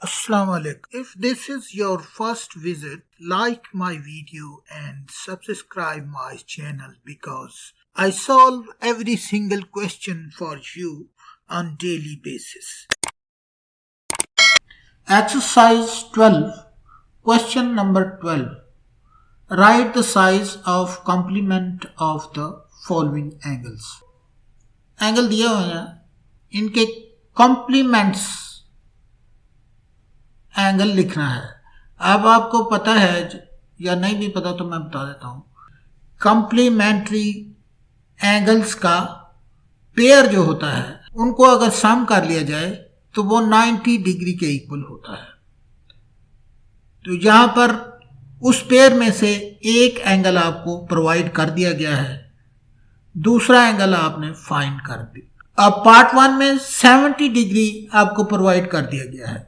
Assalamu alaikum. If this is your first visit, like my video and subscribe my channel because I solve every single question for you on daily basis. Exercise 12, question number 12. Write the size of complement of the following angles. Angle दिए हुए हैं, इनके compliments angle लिखना है। अब आपको पता है या नहीं भी पता तो मैं बता देता हूं। कॉम्प्लीमेंट्री एंगल्स का पेयर जो होता है उनको अगर सम कर लिया जाए तो वो 90 डिग्री के इक्वल होता है। तो यहां पर उस पेयर में से एक एंगल आपको प्रोवाइड कर दिया गया है, दूसरा एंगल आपने फाइंड कर दिया। अब पार्ट 1 में 70 डिग्री आपको प्रोवाइड कर दिया गया है।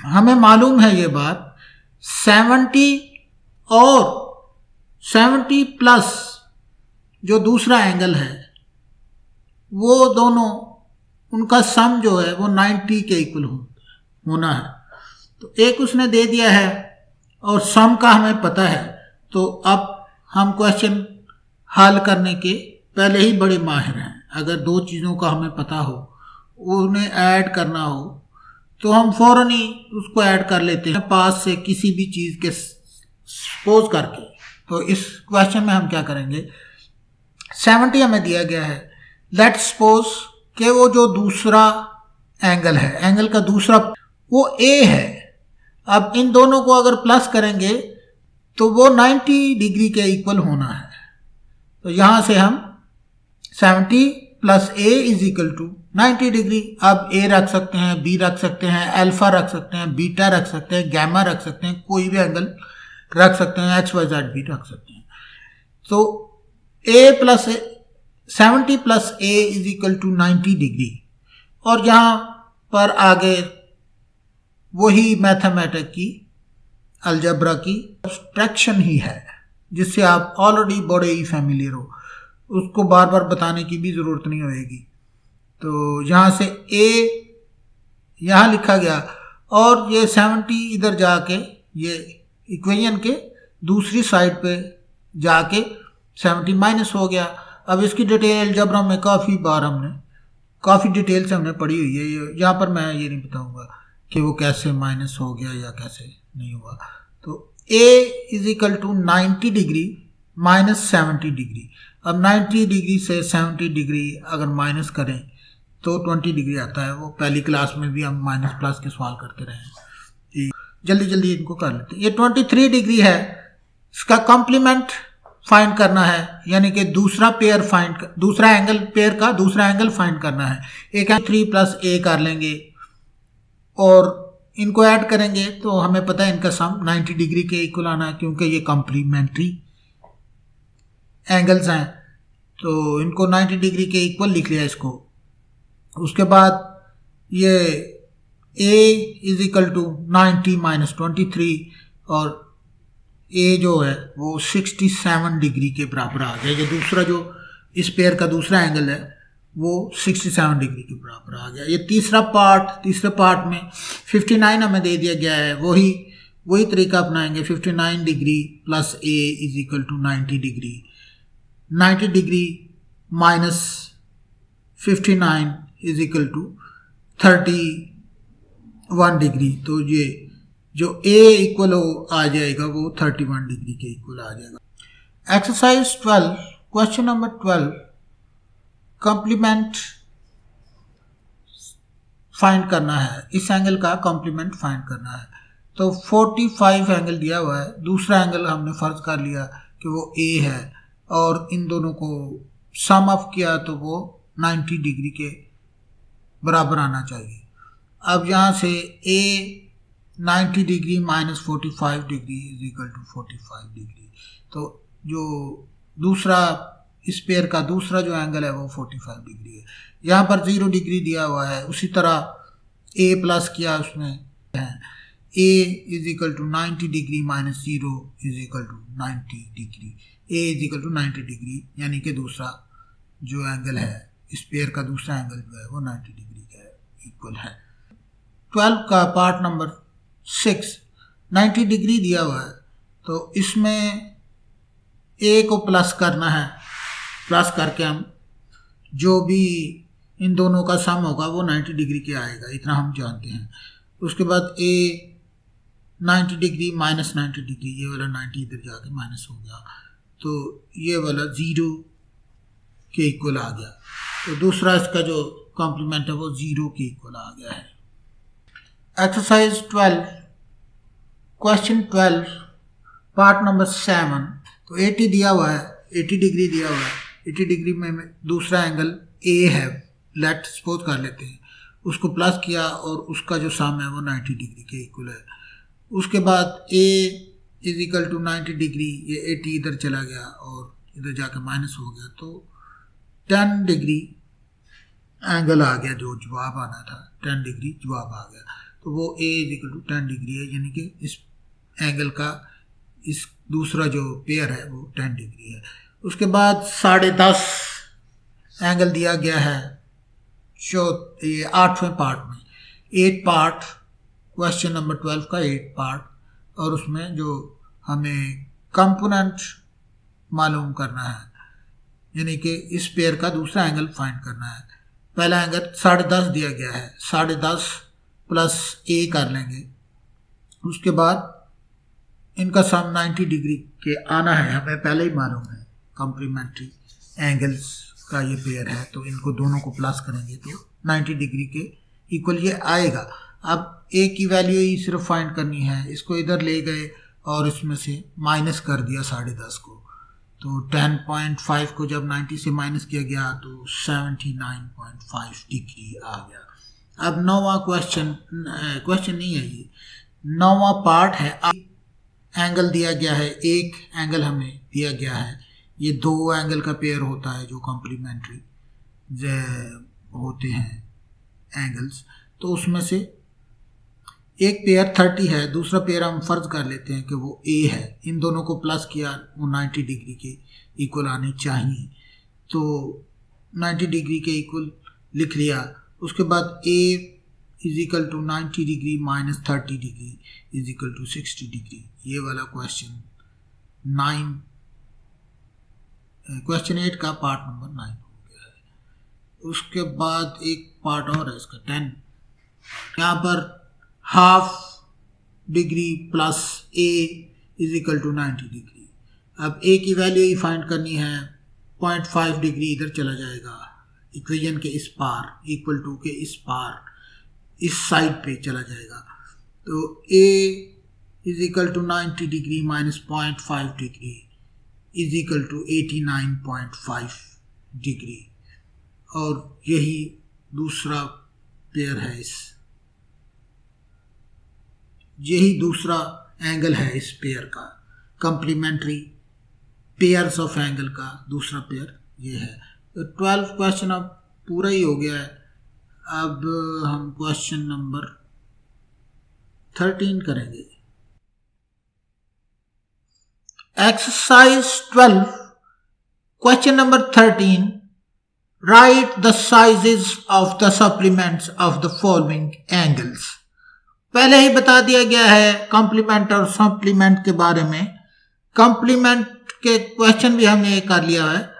हमें मालूम है ये बात, 70 और 70 प्लस जो दूसरा एंगल है वो दोनों उनका सम जो है वो 90 के इक्वल होना है। तो एक उसने दे दिया है और सम का हमें पता है। तो अब हम क्वेश्चन हल करने के पहले ही बड़े माहिर हैं। अगर दो चीज़ों का हमें पता हो, उन्हें ऐड करना हो तो हम फौरन ही उसको ऐड कर लेते हैं पास से किसी भी चीज़ के सपोज करके। तो इस क्वेश्चन में हम क्या करेंगे, 70 हमें दिया गया है। लेट्स सपोज कि वो जो दूसरा एंगल है, एंगल का दूसरा वो ए है। अब इन दोनों को अगर प्लस करेंगे तो वो 90 डिग्री के इक्वल होना है। तो यहाँ से हम 70 plus A is equal to 90 degree. अब ए रख सकते हैं, बी रख सकते हैं, अल्फा रख सकते हैं, बीटा रख सकते हैं, गैमा रख सकते हैं, कोई भी एंगल रख सकते हैं, एक्स वाई जेड भी रख सकते हैं। तो A plus 70 plus A is equal to 90 degree. और यहाँ पर आगे वही मैथमेटिक की अलजबरा की सब्सट्रैक्शन ही है जिससे आप ऑलरेडी बड़े ही फैमिलियर हो, उसको बार बार बताने की भी ज़रूरत नहीं होएगी। तो यहाँ से ए यहाँ लिखा गया और ये 70 इधर जाके ये इक्वेशन के दूसरी साइड पे जाके 70 माइनस हो गया। अब इसकी डिटेल अलजबरा में काफ़ी डिटेल से हमने पढ़ी हुई है। यहाँ पर मैं ये नहीं बताऊँगा कि वो कैसे माइनस हो गया या कैसे नहीं हुआ। तो a is equal to 90 degree minus 70 degree. अब 90 डिग्री से 70 डिग्री अगर माइनस करें तो 20 डिग्री आता है। वो पहली क्लास में भी हम माइनस प्लस के सवाल करते रहे हैं। जल्दी जल्दी इनको कर लेते हैं। ये 23 डिग्री है, इसका कॉम्प्लीमेंट फाइंड करना है, यानी कि दूसरा एंगल पेयर का दूसरा एंगल फाइंड करना है। एक 3 प्लस ए कर लेंगे और इनको ऐड करेंगे तो हमें पता है इनका सम 90 डिग्री के इक्वल आना है, क्योंकि ये कॉम्प्लीमेंट्री एंगल्स हैं। तो इनको 90 डिग्री के इक्वल लिख लिया इसको। उसके बाद ये a is equal to 90 minus 23 और a जो है वो 67 डिग्री के बराबर आ गया। ये दूसरा जो इस पेयर का दूसरा एंगल है वो 67 डिग्री के बराबर आ गया। ये तीसरे पार्ट में 59 हमें दे दिया गया है। वही तरीका अपनाएंगे। 59 degree plus a is equal to 90 degree. 90 degree minus 59 is equal to 31 degree. तो ये जो a इक्वल आ जाएगा वो 31 डिग्री के इक्वल आ जाएगा। Exercise 12, question number 12, complement find करना है। इस एंगल का कॉम्प्लीमेंट फाइंड करना है। तो 45 एंगल दिया हुआ है, दूसरा एंगल हमने फर्ज कर लिया कि वो a है और इन दोनों को सम ऑफ किया तो वो 90 डिग्री के बराबर आना चाहिए। अब यहाँ से a 90 degree minus 45 degree is equal to 45 degree. तो जो दूसरा इस पेयर का दूसरा जो एंगल है वो 45 डिग्री है। यहाँ पर 0 डिग्री दिया हुआ है, उसी तरह a प्लस किया उसमें है। a is equal to 90 degree minus 0 is equal to 90 degree. a is equal to 90 degree, यानी कि दूसरा जो एंगल है इस पेयर का दूसरा एंगल जो है वो 90 डिग्री का इक्वल है। 12 का पार्ट नंबर 6 90 डिग्री दिया हुआ है, तो इसमें ए को प्लस करना है। प्लस करके हम जो भी इन दोनों का सम होगा वो 90 डिग्री के आएगा, इतना हम जानते हैं। उसके बाद ए 90 डिग्री माइनस 90 डिग्री, ये वाला 90 इधर जाके माइनस हो गया, तो ये वाला 0 के इक्वल आ गया। तो दूसरा इसका जो कॉम्प्लीमेंट है वो 0 के इक्वल आ गया है। एक्सरसाइज 12 क्वेश्चन 12 पार्ट नंबर 7, तो 80 दिया हुआ है, 80 डिग्री दिया हुआ है। 80 डिग्री में दूसरा एंगल ए है, लेट सपोज कर लेते हैं, उसको प्लस किया और उसका जो सम है वो 90 डिग्री के इक्वल है। उसके बाद A is equal to 90 degree, ये 80 इधर चला गया और इधर जाकर माइनस हो गया, तो 10 डिग्री एंगल आ गया, जो जवाब आना था 10 डिग्री जवाब आ गया। तो वो ए इज इक्वल टू 10 डिग्री है, यानी कि इस एंगल का इस दूसरा जो पेयर है वो 10 डिग्री है। उसके बाद 10.5 एंगल दिया गया है ये 8वें पार्ट में, 8 पार्ट क्वेश्चन नंबर 12 का 8 पार्ट, और उसमें जो हमें कंपोनेंट मालूम करना है, यानी कि इस पेयर का दूसरा एंगल फाइंड करना है। पहला एंगल 10.5 दिया गया है, 10.5 प्लस ए कर लेंगे। उसके बाद इनका सम 90 डिग्री के आना है, हमें पहले ही मालूम है कॉम्प्लीमेंट्री एंगल्स का ये पेयर है, तो इनको दोनों को प्लस करेंगे तो 90 डिग्री के इक्वल ये आएगा। अब ए की वैल्यू ही सिर्फ फाइंड करनी है, इसको इधर ले गए और इसमें से माइनस कर दिया 10.5 को, तो 10.5 को जब 90 से माइनस किया गया तो 79.5 डिग्री आ गया। अब 9वां क्वेश्चन नहीं है ये, 9वां पार्ट है। एंगल दिया गया है, एक एंगल हमें दिया गया है, ये 2 एंगल का पेयर होता है जो कॉम्प्लीमेंट्री होते हैं एंगल्स, तो उसमें से एक पेयर 30 है, दूसरा पेयर हम फर्ज कर लेते हैं कि वो ए है। इन दोनों को प्लस किया, वो 90 डिग्री के इक्वल आने चाहिए, तो 90 डिग्री के इक्वल लिख लिया। उसके बाद A is equal to 90 degree minus 30 degree is equal to 60 degree. ये वाला क्वेश्चन 8 का पार्ट नंबर 9 हो गया है। उसके बाद एक पार्ट और है इसका 10, यहाँ पर half degree plus A is equal to 90 degree. अब ए की वैल्यू ही फाइंड करनी है, 0.5 डिग्री इधर चला जाएगा, इक्वेशन के इस पार, इक्वल टू के इस पार, इस साइड पे चला जाएगा, तो A is equal to 90 degree minus 0.5 degree is equal to 89.5 degree, और यही दूसरा पेयर है, यही दूसरा एंगल है इस पेयर का, कॉम्प्लीमेंट्री पेयर्स ऑफ एंगल का दूसरा पेयर ये है। तो 12 क्वेश्चन अब पूरा ही हो गया है। अब हम क्वेश्चन नंबर 13 करेंगे। Exercise 12 question number 13, right the sizes of the supplements of the following angles. पहले ही बता दिया गया है कॉम्प्लीमेंट और सप्लीमेंट के बारे में। कॉम्प्लीमेंट के क्वेश्चन भी हमने कर लिया है।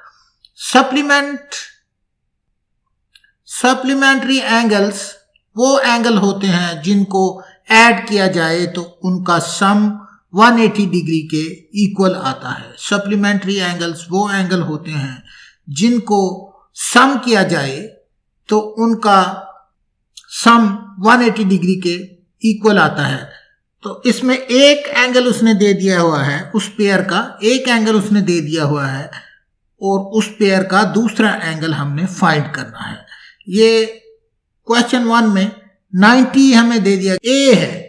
सप्लीमेंट्री एंगल्स वो एंगल होते हैं जिनको ऐड किया जाए तो उनका सम 180 डिग्री के इक्वल आता है। सप्लीमेंट्री एंगल्स वो एंगल होते हैं जिनको सम किया जाए तो उनका सम 180 डिग्री के इक्वल आता है। तो इसमें एक एंगल उसने दे दिया हुआ है, उस पेयर का एक एंगल उसने दे दिया हुआ है और उस पेयर का दूसरा एंगल हमने फाइंड करना है। ये क्वेश्चन 1 में 90 हमें दे दिया, ए है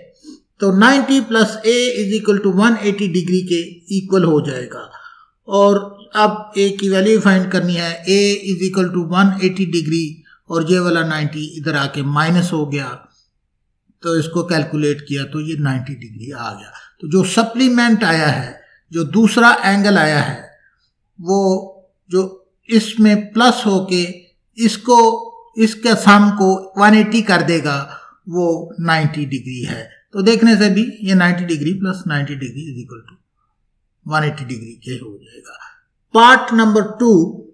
तो 90 plus A is equal to 180 degree के इक्वल हो जाएगा। और अब ए की वैल्यू फाइंड करनी है, A is equal to 180 degree और ये वाला 90 इधर आके माइनस हो गया, तो इसको कैलकुलेट किया तो ये 90 डिग्री आ गया। तो जो सप्लीमेंट आया है, जो दूसरा एंगल आया है, वो जो इसमें प्लस होके इसके सम को 180 कर देगा वो 90 डिग्री है। तो देखने से भी ये 90 degree plus 90 degree is equal to 180 degree के हो जाएगा। पार्ट नंबर 2,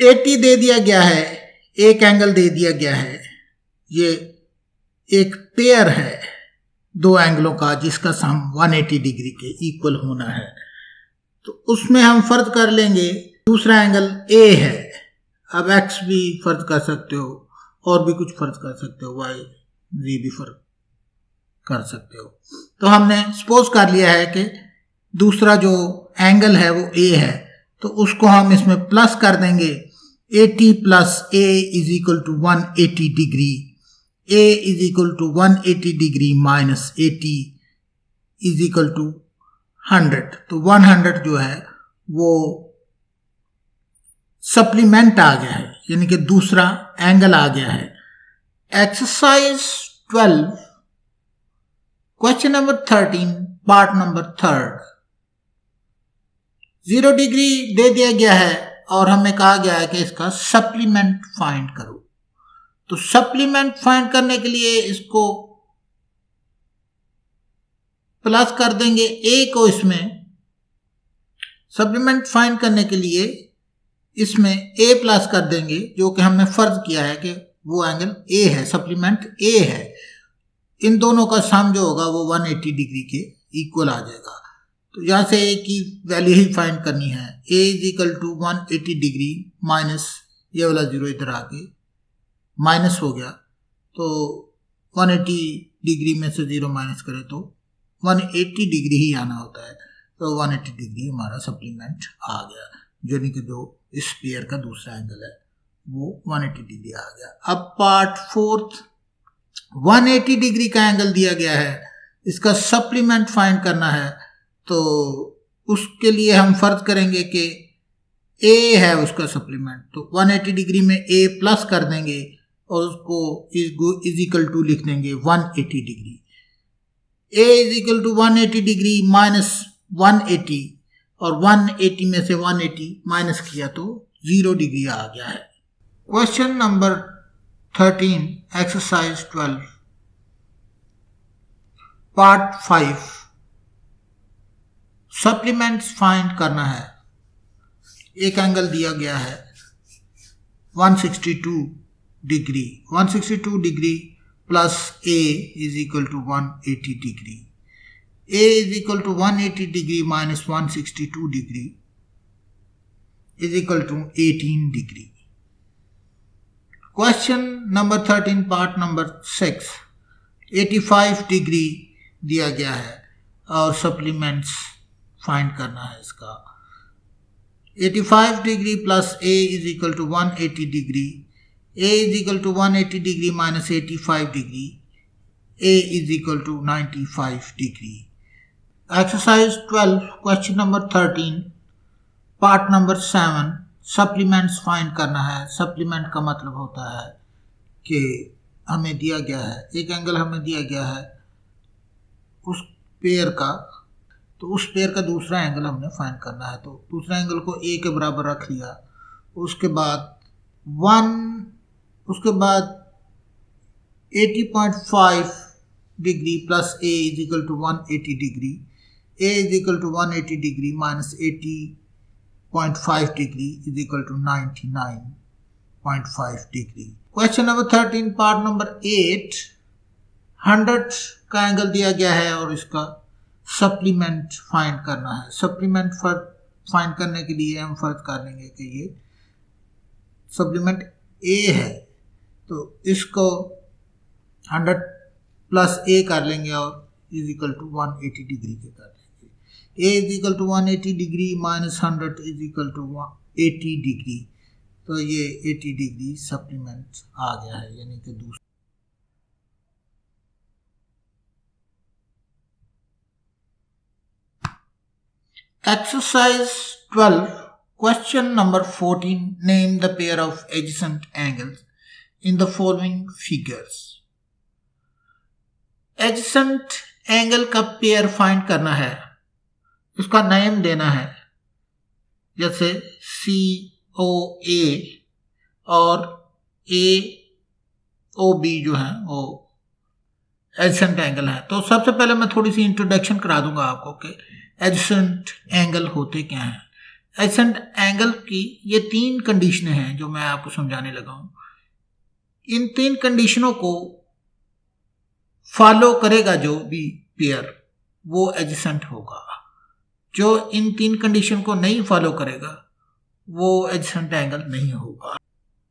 80 दे दिया गया है, एक एंगल दे दिया गया है, ये एक पेयर है दो एंगलों का जिसका सम 180 डिग्री के इक्वल होना है। तो उसमें हम फर्ज कर लेंगे, दूसरा एंगल ए है। अब एक्स भी फर्ज कर सकते हो और भी कुछ फर्ज कर सकते हो, वाई जी भी फर्ज कर सकते हो। तो हमने सपोज कर लिया है कि दूसरा जो एंगल है वो ए है, तो उसको हम इसमें प्लस कर देंगे। 80 plus A is equal to 180 degree, a is equal to 180 degree minus 80 is equal to 100। तो 100 जो है वो सप्लीमेंट आ गया है, यानी कि दूसरा एंगल आ गया है। Exercise 12 question number 13 part number 3, 0 degree दे दिया गया है और हमें कहा गया है कि इसका सप्लीमेंट फाइंड करो। तो सप्लीमेंट फाइंड करने के लिए इसको प्लस कर देंगे ए को, इसमें सप्लीमेंट फाइंड करने के लिए इसमें ए प्लस कर देंगे, जो कि हमने फर्ज किया है कि वो एंगल ए है, सप्लीमेंट ए है। इन दोनों का सम जो होगा वो 180 डिग्री के इक्वल आ जाएगा। तो यहाँ से ए की वैल्यू ही फाइंड करनी है। A is equal to 180 degree minus ये वाला 0 इधर आके माइनस हो गया, तो 180 डिग्री में से 0 माइनस करें तो 180 डिग्री ही आना होता है। तो 180 डिग्री हमारा सप्लीमेंट आ गया, यानी कि जो इस पेयर का दूसरा एंगल है वो 180 डिग्री आ गया। अब पार्ट 4, 180 डिग्री का एंगल दिया गया है, इसका सप्लीमेंट फाइंड करना है। तो उसके लिए हम फर्ज करेंगे कि ए है उसका सप्लीमेंट, तो 180 डिग्री में ए प्लस कर देंगे और उसको इज इक्वल टू लिख देंगे 180 degree. A is equal to 180 degree minus 180, और 180 में से 180 माइनस किया तो 0 डिग्री आ गया है। Question number 13 exercise 12 part 5, supplements find करना है। एक एंगल दिया गया है 162 degree, 162 degree plus A is equal to 180 degree. A is equal to 180 degree minus 162 degree is equal to 18 degree. Question number 13 part number 6, 85 degree दिया गया है और सप्लीमेंट्स फाइंड करना है इसका। 85 degree plus A is equal to 180 degree, a is equal to 180 degree minus 85 degree, a is equal to 95 degree. Exercise 12 question number 13 part number 7, supplements find करना है। Supplement का मतलब होता है कि हमें दिया गया है एक एंगल, हमें दिया गया है उस पेयर का, तो उस पेयर का दूसरा एंगल हमने फाइंड करना है। तो दूसरा एंगल को ए के बराबर रख लिया, उसके बाद 80.5 degree plus A is equal to 180 degree, a is equal to 180 degree minus 80.5 degree is equal to 99.5 degree. Question number 13 part number 8, 100 का एंगल दिया गया है और इसका सप्लीमेंट फाइंड करना है। सप्लीमेंट फाइंड करने के लिए हम फर्ज कर लेंगे कि ये सप्लीमेंट ए है, तो इसको 100 प्लस ए कर लेंगे और इज इक्वल टू 180 डिग्री के कर लेंगे। A is equal to 180 degree minus 100 is equal to 80 degree, तो ये 80 डिग्री सप्लीमेंट आ गया है, यानी कि दूसरा। Exercise 12 question number 14, name the pair of adjacent angles in the following figures। adjacent angle का पेयर फाइंड करना है, उसका नेम देना है, जैसे COA और AOB जो है वो एडजेसेंट एंगल है। तो सबसे पहले मैं थोड़ी सी इंट्रोडक्शन करा दूंगा आपको कि एडजेसेंट एंगल होते क्या हैं। एडजेसेंट एंगल की ये 3 कंडीशनें हैं जो मैं आपको समझाने लगा हूं। इन 3 कंडीशनों को फॉलो करेगा जो भी पेयर वो एडजेसेंट होगा। जो इन 3 कंडीशन को नहीं फॉलो करेगा वो एडजेसेंट एंगल नहीं होगा।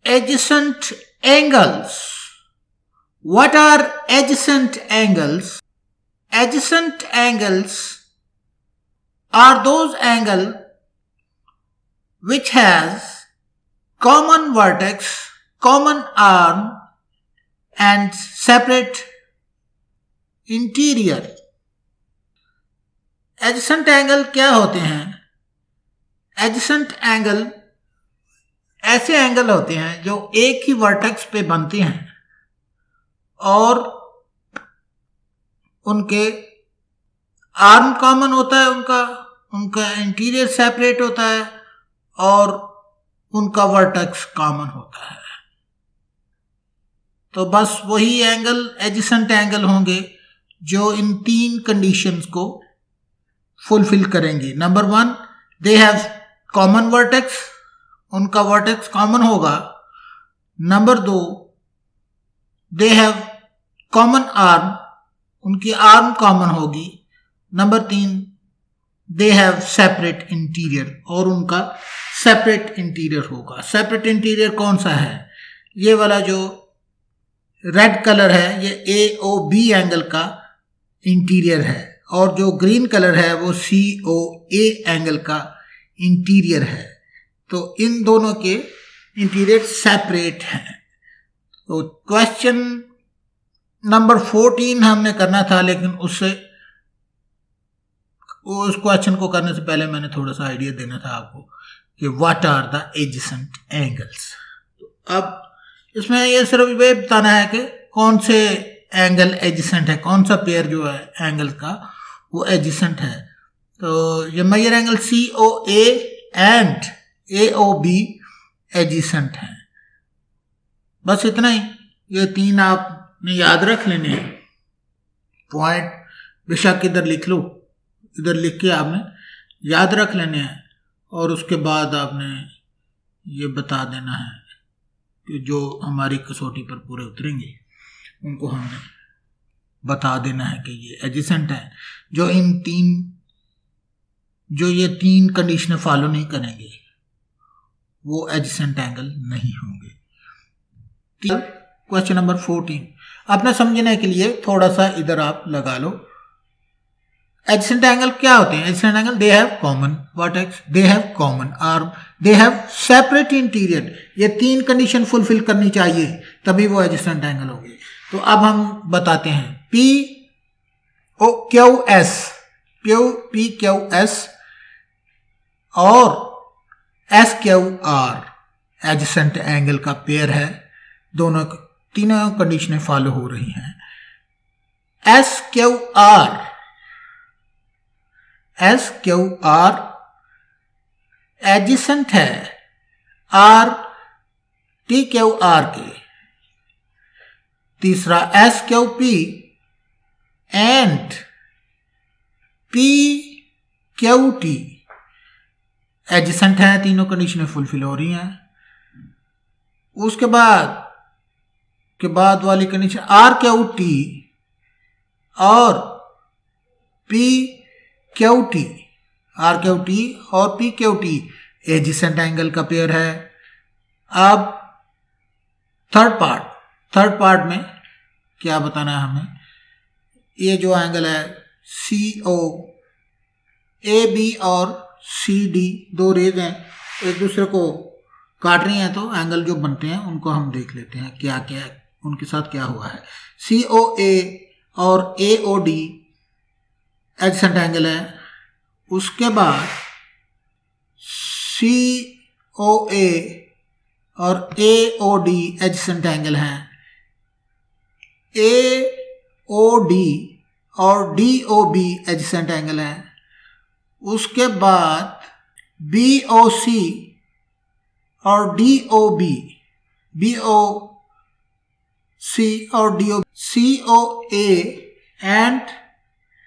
Adjacent angles, what are adjacent angles? Adjacent angles are those angles which has common vertex, common arm and separate interior. Adjacent angle क्या होते हैं? Adjacent angle ऐसे एंगल होते हैं जो एक ही वर्टेक्स पे बनते हैं और उनके आर्म कॉमन होता है, उनका इंटीरियर सेपरेट होता है और उनका वर्टेक्स कॉमन होता है। तो बस वही एंगल एडजेसेंट एंगल होंगे जो इन 3 कंडीशंस को फुलफिल करेंगे। Number 1, they have common vertex, उनका वर्टेक्स कॉमन होगा। Number 2, they have common arm, उनकी आर्म कॉमन होगी। Number 3, they have separate interior और उनका सेपरेट इंटीरियर होगा। सेपरेट इंटीरियर कौन सा है? ये वाला जो रेड कलर है ये AOB एंगल का इंटीरियर है और जो ग्रीन कलर है वो COA एंगल का इंटीरियर है। तो इन दोनों के इंटीरियर सेपरेट हैं। तो क्वेश्चन नंबर 14 हमने करना था, लेकिन उस क्वेश्चन को करने से पहले मैंने थोड़ा सा आइडिया देना था आपको कि what are the adjacent angles. तो अब इसमें ये सिर्फ ये बताना है कि कौन से एंगल एडजेसेंट है, कौन सा पेयर जो है एंगल का वो एडजेसेंट है। तो ये major angle COA and AOB adjacent है। बस इतना ही, ये 3 आपने याद रख लेने हैं। पॉइंट बेशक इधर लिख लो, इधर लिख के आपने याद रख लेने हैं और उसके बाद आपने ये बता देना है कि जो हमारी कसौटी पर पूरे उतरेंगे उनको हमने बता देना है कि ये एडजेसेंट है। जो ये 3 कंडीशनें फॉलो नहीं करेंगे वो एडजेसेंट एंगल नहीं होंगे। क्वेश्चन नंबर 14 अपने समझने के लिए थोड़ा सा इधर आप लगा लो। एडजेसेंट एंगल क्या होते हैं? Adjacent angle they have common vertex, they have common arm, they have separate interior. ये 3 कंडीशन फुलफिल करनी चाहिए तभी वो एडजेसेंट एंगल होंगे। तो अब हम बताते हैं PQS और SQR एडजेसेंट एंगल का पेयर है। तीनों कंडीशनें फॉलो हो रही हैं। SQR एडजेसेंट है TQR के। तीसरा SQP एंड PQT एडजेसेंट है, तीनों कंडीशनें फुलफिल हो रही हैं। उसके बाद वाली कंडीशन RQT और PQT एडजेसेंट एंगल का पेयर है। अब थर्ड पार्ट में क्या बताना है हमें? ये जो एंगल है COAB और CD 2 रेज हैं, एक दूसरे को काट रही हैं, तो एंगल जो बनते हैं उनको हम देख लेते हैं क्या क्या उनके साथ क्या हुआ है। COA और AOD एडजेसेंट एंगल है। उसके बाद COA और AOD एडजेसेंट एंगल हैं। AOD और DOB एडजेसेंट एंगल हैं। उसके बाद BOC और BOC C और DO, COA and